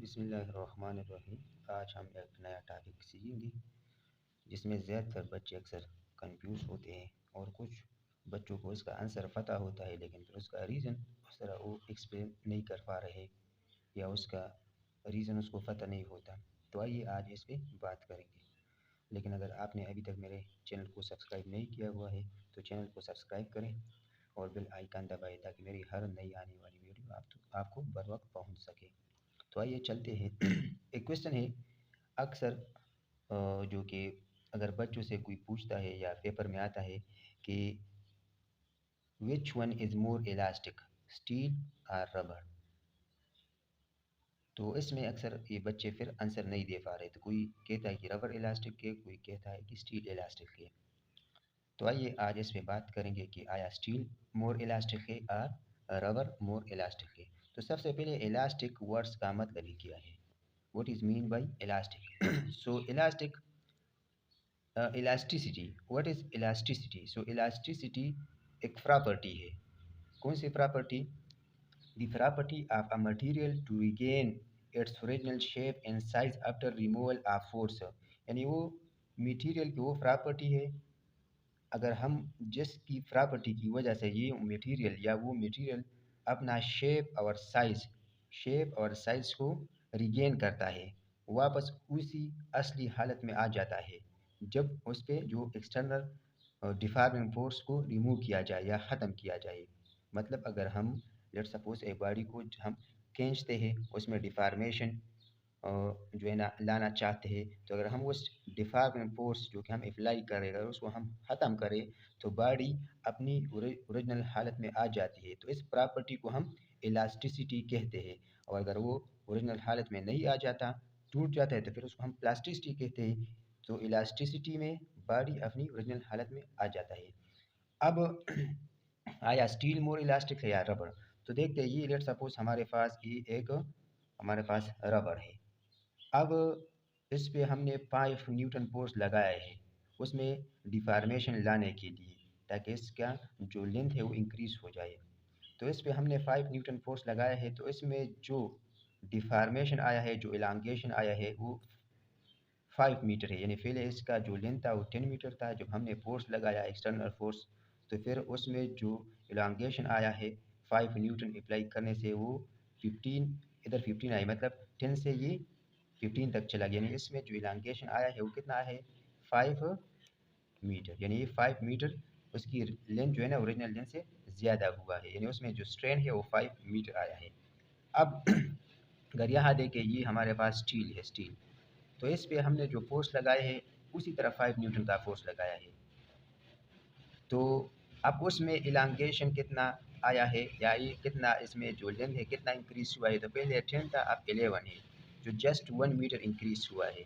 बिस्मिल्लाहिर्रहमानिर्रहीम। आज हम एक नया टॉपिक सीखेंगे जिसमें ज़्यादातर बच्चे अक्सर कंफ्यूज होते हैं और कुछ बच्चों को इसका आंसर पता होता है लेकिन फिर उसका रीज़न उस तरह वो एक्सप्लेन नहीं कर पा रहे या उसका रीज़न उसको पता नहीं होता। तो आइए आज इस पर बात करेंगे। लेकिन अगर आपने अभी तक मेरे चैनल को सब्सक्राइब नहीं किया हुआ है तो चैनल को सब्सक्राइब करें और बेल आइकन दबाएं ताकि मेरी हर नई आने वाली वीडियो आपको बर वक्त पहुँच सके। तो आइए चलते हैं। एक क्वेश्चन है अक्सर जो कि अगर बच्चों से कोई पूछता है या पेपर में आता है कि which one is more elastic, steel और रबर। तो इसमें अक्सर ये बच्चे फिर आंसर नहीं दे पा रहे। तो कोई कहता है कि रबर इलास्टिक है, कोई कहता है कि स्टील इलास्टिक है। तो आइए आज इस पे बात करेंगे कि आया स्टील मोर इलास्टिक है और रबर मोर इलास्टिक है। तो सबसे पहले इलास्टिक वर्ड्स का मतलब ही क्या है? What is mean by elastic? So elasticity. What is elasticity? So elasticity एक प्रॉपर्टी है। कौन सी property? The property of a material to regain its original shape and size after removal of force। यानी वो material की वो property है, अगर हम जिसकी प्रॉपर्टी की वजह से ये मटेरियल या वो मटेरियल अपना शेप और साइज को रिगेन करता है, वापस उसी असली हालत में आ जाता है जब उस पर जो एक्सटर्नल डिफॉर्मिंग फोर्स को रिमूव किया जाए या ख़त्म किया जाए। मतलब अगर हम लेट सपोज एक बॉडी को हम खींचते हैं, उसमें डिफॉर्मेशन जो है ना लाना चाहते हैं, तो अगर हम उस डिफॉर्मिंग फोर्स जो कि हम अप्लाई करेगा उसको हम ख़त्म करें तो बॉडी अपनी ओरिजिनल हालत में आ जाती है। तो इस प्रॉपर्टी को हम इलास्टिसिटी कहते हैं। और अगर वो ओरिजिनल हालत में नहीं आ जाता, टूट जाता है, तो फिर उसको हम प्लास्टिसिटी कहते हैं। तो इलास्टिसिटी में बॉडी अपनी ओरिजिनल हालत में आ जाता है। अब आया स्टील मोर इलास्टिक है या रबर। तो देखते हैं, ये लेट सपोज हमारे पास हमारे पास रबर है। अब इस पे हमने 5 न्यूटन फोर्स लगाया है उसमें डिफॉर्मेशन लाने के लिए, ताकि इसका जो लेंथ है वो इंक्रीज़ हो जाए। तो इस पे हमने 5 न्यूटन फोर्स लगाया है, तो इसमें जो डिफॉर्मेशन आया है, जो इलांगेशन आया है, वो 5 मीटर है। यानी पहले इसका जो लेंथ था वो 10 मीटर था। जब हमने फोर्स लगाया एक्सटर्नल फोर्स, तो फिर उसमें जो इलांगेशन आया है 5 न्यूटन अप्लाई करने से वो 15, इधर 15 आई, मतलब 10 से ये 15 तक चला गया। यानी इसमें जो इलांगेशन आया है वो कितना है? 5 मीटर। यानी ये 5 मीटर उसकी लेंथ जो है ना ओरिजिनल लेंथ से ज़्यादा हुआ है। यानी उसमें जो स्ट्रेन है वो 5 मीटर आया है। अब अगर यहाँ देखें, ये हमारे पास स्टील है, स्टील। तो इस पे हमने जो फोर्स लगाए है उसी तरह 5 न्यूटन का फोर्स लगाया है। तो अब उसमें इलांगेशन कितना आया है या ये कितना, इसमें जो लेंथ है कितना इंक्रीज हुआ है? तो पहले 10 था, अब 11 है, जो जस्ट 1 मीटर इंक्रीज हुआ है।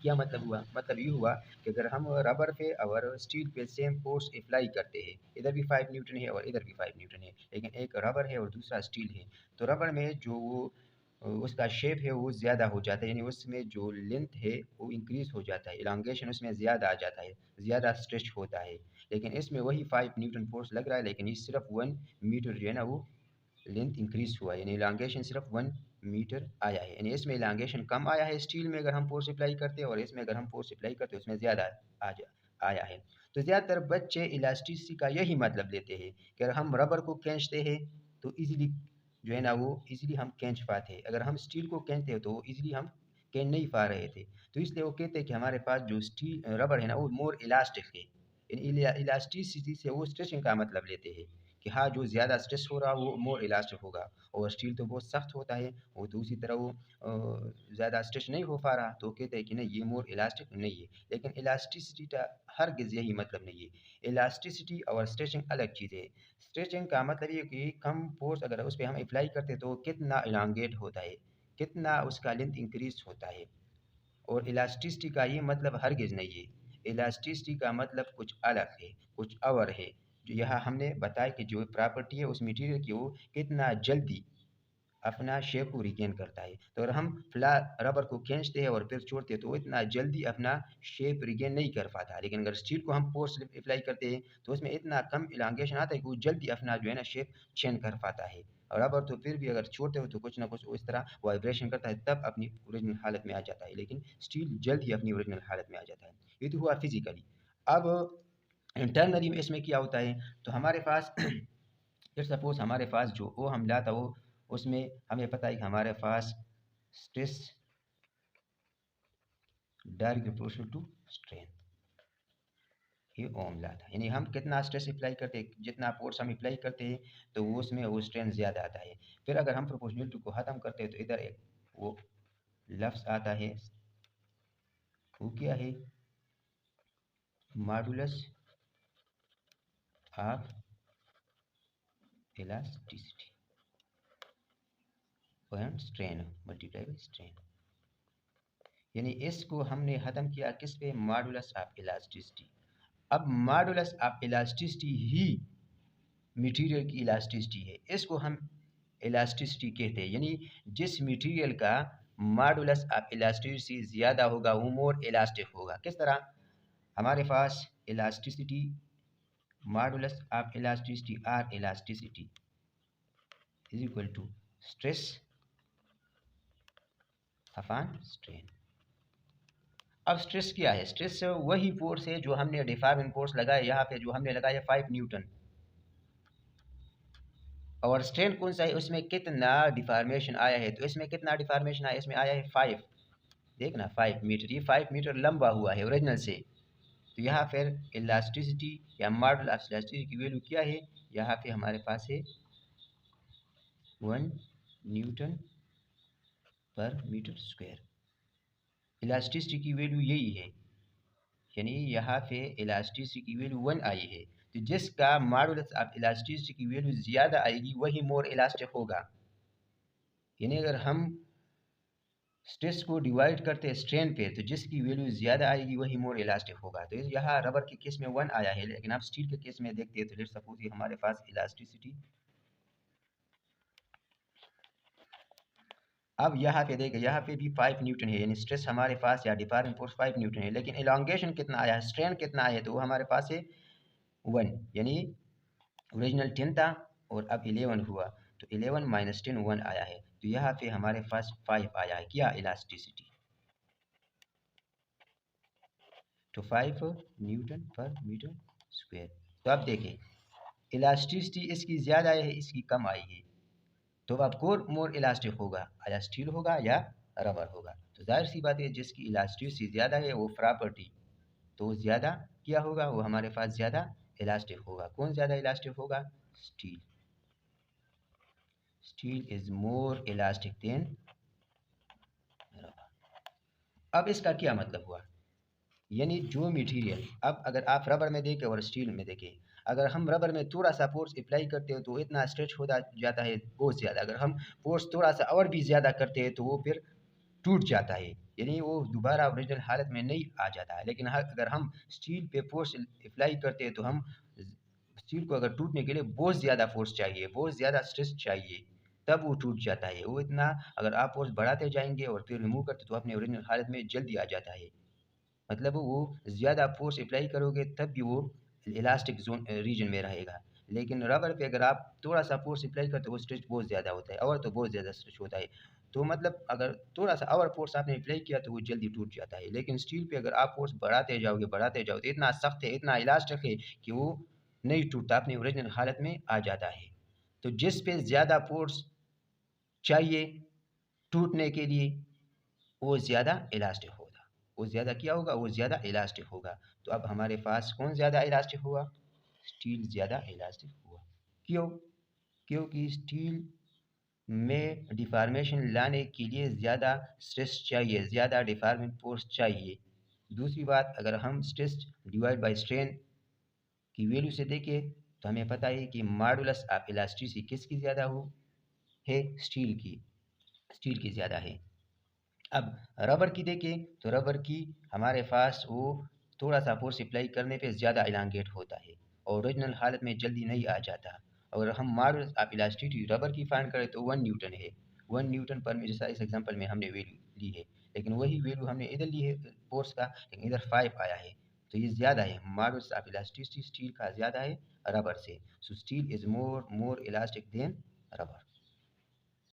क्या मतलब हुआ? मतलब ये हुआ कि अगर हम रबर पे और स्टील पे सेम फोर्स अप्लाई करते हैं, इधर भी 5 न्यूटन है और इधर भी 5 न्यूटन है, लेकिन एक रबर है और दूसरा स्टील है, तो रबर में जो वो उसका शेप है वो ज़्यादा हो जाता है। यानी उसमें जो लेंथ है वो इंक्रीज़ हो जाता है, इलांगेशन उसमें ज़्यादा आ जाता है, ज़्यादा स्ट्रेच होता है। लेकिन इसमें वही 5 न्यूटन फोर्स लग रहा है, लेकिन ये सिर्फ 1 मीटर जो है ना वो लेंथ इंक्रीज हुआ है। यानी इलांगेशन सिर्फ 1 मीटर आया है। यानी इसमें इलांगेशन कम आया है स्टील में अगर हम फोर्स अप्लाई करते हैं, और इसमें अगर हम फोर्स अप्लाई करते हैं उसमें ज़्यादा आया है। तो ज़्यादातर बच्चे इलास्टिसिटी का यही मतलब लेते हैं कि अगर हम रबर को खींचते हैं तो इजीली जो है ना वो इजीली हम खींच पाते हैं, अगर हम स्टील को खींचते हैं तो इजीली हम खींच नहीं पा रहे थे। तो इसलिए वो कहते हैं कि हमारे पास जो स्टील रबर है ना वो मोर इलास्टिक है। इलास्टिसिटी से वो स्ट्रेचिंग का मतलब लेते हैं कि हाँ, जो ज़्यादा स्ट्रेस हो रहा वो मोर इलास्टिक होगा। और स्टील तो बहुत सख्त होता है, वो तो उसी तरह वो ज़्यादा स्ट्रेच नहीं हो पा रहा, तो कहते हैं कि नहीं, ये मोर इलास्टिक नहीं है। लेकिन इलास्टिसिटी का हरगिज़ यही मतलब नहीं है। इलास्टिसिटी और स्ट्रेचिंग अलग चीज़ है। स्ट्रेचिंग का मतलब ये कि कम फोर्स अगर उस पर हम अप्लाई करते हैं तो कितना इलांगेट होता है, कितना उसका लेंथ इंक्रीज होता है। और इलास्टिसिटी का ये मतलब हरगिज़ नहीं है। इलास्टिसिटी का मतलब कुछ अलग है, कुछ और है। जो यहाँ हमने बताया कि जो प्रॉपर्टी है उस मटेरियल की वो कितना जल्दी अपना शेप को रिगेन करता है। तो अगर हम रबर को खींचते हैं और फिर छोड़ते हैं तो वो इतना जल्दी अपना शेप रिगेन नहीं कर पाता। लेकिन अगर स्टील को हम फोर्स अप्लाई करते हैं तो उसमें इतना कम इलांगेशन आता है कि वो जल्दी अपना जो है ना शेप चेंज कर पाता है, और रबर तो फिर भी अगर छोड़ते हो तो कुछ ना कुछ इस तरह वाइब्रेशन करता है, तब अपनी ओरिजिनल हालत में आ जाता है, लेकिन स्टील जल्द ही अपनी ओरिजिनल हालत में आ जाता है। ये तो हुआ फिजिकली। अब इंटरनली में इसमें क्या होता है, तो हमारे पास फिर सपोज हमारे पास जो वो हमला था वो, उसमें हमें पता है कि हमारे पास stress direct proportional to strain, ये ओमला था। यानी हम कितना स्ट्रेस अप्लाई करते हैं, जितना फोर्स हम अप्लाई करते हैं तो वो उसमें वो स्ट्रेन ज़्यादा आता है। फिर अगर हम प्रोपोर्शनलिटी को ख़त्म करते हैं तो इधर एक वो लफ्ज़ आता है, वो क्या है, modulus of elasticity point strain multiply by strain. यानी इसको हमने ख़त्म किया किस पे, मॉडुलस ऑफ इलास्टिसिटी। अब modulus of elasticity he material की इलास्टिसिटी है, इसको हम इलास्टिसिटी कहते हैं। यानी जिस मटेरियल का मॉडुलस ऑफ इलास्टिसिटी ज़्यादा होगा वो मोर इलास्टिक होगा। किस तरह, हमारे पास elasticity modulus of elasticity or elasticity is equal to stress upon strain. अब स्ट्रेस क्या है, स्ट्रेस वही फोर्स है जो हमने डिफॉर्मिंग फोर्स लगाया, यहाँ पे जो हमने लगाया 5 न्यूटन, और स्ट्रेन कौन सा है, उसमें कितना डिफॉर्मेशन आया है, तो इसमें कितना डिफॉर्मेशन आया, इसमें आया है 5, देखना 5 मीटर, ये 5 मीटर लंबा हुआ है ओरिजिनल से। तो यहाँ फिर इलास्टिसिटी या मॉडल ऑफ इलास्टिसिटी की वैल्यू क्या है, यहाँ पे हमारे पास है 1 न्यूटन पर मीटर स्क्वायर। इलास्टिसिटी की वैल्यू यही है, यानी यहाँ पे इलास्टिसिटी की वैल्यू 1 आई है। तो जिसका मॉडुलस ऑफ इलास्टिसिटी की वैल्यू ज़्यादा आएगी वही मोर इलास्टिक होगा। यानी अगर हम स्ट्रेस को डिवाइड करते हैं स्ट्रेन पे, तो जिसकी वैल्यू ज़्यादा आएगी वही मोर इलास्टिक होगा। तो यहाँ रबर के केस में 1 आया है, लेकिन आप स्टील के केस में देखते हैं तो लेट्स सपोज हमारे पास इलास्टिसिटी, अब यहाँ पे देखिए यहाँ पे भी 5 न्यूटन है, यानी स्ट्रेस हमारे पास या डिफॉर्मिंग फोर्स 5 न्यूटन है, लेकिन एलोंगेशन कितना आया है, स्ट्रेन कितना आया है, तो वो हमारे पास है 1, यानी ओरिजिनल 10 था और अब 11 हुआ, तो 11 माइनस 10 1 आया है। तो यहाँ पे हमारे पास 5 आया है क्या, इलास्टिसिटी, तो 5 न्यूटन पर मीटर स्क्वायर। तो अब देखिए इलास्टिसिटी इसकी ज़्यादा है, इसकी कम आई है, तो अब कौन मोर इलास्टिक होगा, या स्टील होगा या रबर होगा। तो जाहिर सी बात है जिसकी इलास्टिसिटी ज़्यादा है वो प्रॉपर्टी, तो ज़्यादा क्या होगा, वो हमारे पास ज़्यादा इलास्टिक होगा। कौन ज़्यादा इलास्टिक होगा, steel. Steel is more elastic than rubber. अब इसका क्या मतलब हुआ, यानी जो मटेरियल, अब अगर आप रबर में देखें और स्टील में देखें, अगर हम रबर में थोड़ा सा फोर्स अप्लाई करते हो तो इतना स्ट्रेच हो जाता है बहुत ज़्यादा, अगर हम फोर्स थोड़ा सा और भी ज़्यादा करते हैं तो वो फिर टूट जाता है, यानी वो दोबारा ओरिजिनल हालत में नहीं आ जाता है। लेकिन अगर हम स्टील पे फोर्स अप्लाई करते हैं तो हम स्टील को अगर टूटने के लिए बहुत ज़्यादा फोर्स चाहिए, बहुत ज़्यादा स्ट्रेस चाहिए, तब वो टूट जाता है। वो इतना अगर आप फोर्स बढ़ाते जाएंगे और फिर रिमूव करते तो अपने ओरिजिनल हालत में जल्दी आ जाता है। मतलब वो ज़्यादा फोर्स अप्लाई करोगे तब भी वो इलास्टिक जोन रीजन में रहेगा। लेकिन रबर पे अगर आप थोड़ा सा फोर्स अप्लाई करते हो वो स्ट्रेच बहुत ज़्यादा होता है, और तो बहुत ज़्यादा स्ट्रेच होता है। तो मतलब अगर थोड़ा सा और फोर्स आपने अप्लाई किया तो वो जल्दी टूट जाता है। लेकिन स्टील पे अगर आप फोर्स बढ़ाते जाओगे तो इतना सख्त है, इतना इलास्टिक है कि वो नहीं टूटता, अपनी ओरिजिनल हालत में आ जाता है। तो जिस पे ज़्यादा फोर्स चाहिए टूटने के लिए वो ज़्यादा इलास्टिक होगा, वो ज़्यादा क्या होगा, वो ज़्यादा इलास्टिक होगा। तो अब हमारे पास कौन ज़्यादा इलास्टिक हुआ, स्टील ज़्यादा इलास्टिक हुआ। क्यों, क्योंकि स्टील में डिफॉर्मेशन लाने के लिए ज़्यादा स्ट्रेस चाहिए, ज़्यादा डिफॉर्मिंग फोर्स चाहिए। दूसरी बात, अगर हम स्ट्रेस डिवाइड बाय स्ट्रेन की वैल्यू से देखें तो हमें पता है कि मॉडुलस ऑफ इलास्टिसिटी किसकी ज़्यादा हो है, स्टील की ज़्यादा है। अब रबर की देखें तो रबर की हमारे पास वो थोड़ा सा फोर्स अप्लाई करने पे ज़्यादा इलांगेट होता है और ओरिजिनल हालत में जल्दी नहीं आ जाता। अगर हम मॉडुलस ऑफ इलास्टिसिटी रबर की फाइंड करें तो 1 न्यूटन है, 1 न्यूटन पर मीटर, इस एग्जांपल में हमने वैल्यू ली है, लेकिन वही वैल्यू हमने इधर ली है फोर्स का, लेकिन इधर 5 आया है, तो ये ज़्यादा है। मॉडुलस ऑफ इलास्टिसिटी स्टील का ज़्यादा है रबर से, so steel is more elastic than rubber.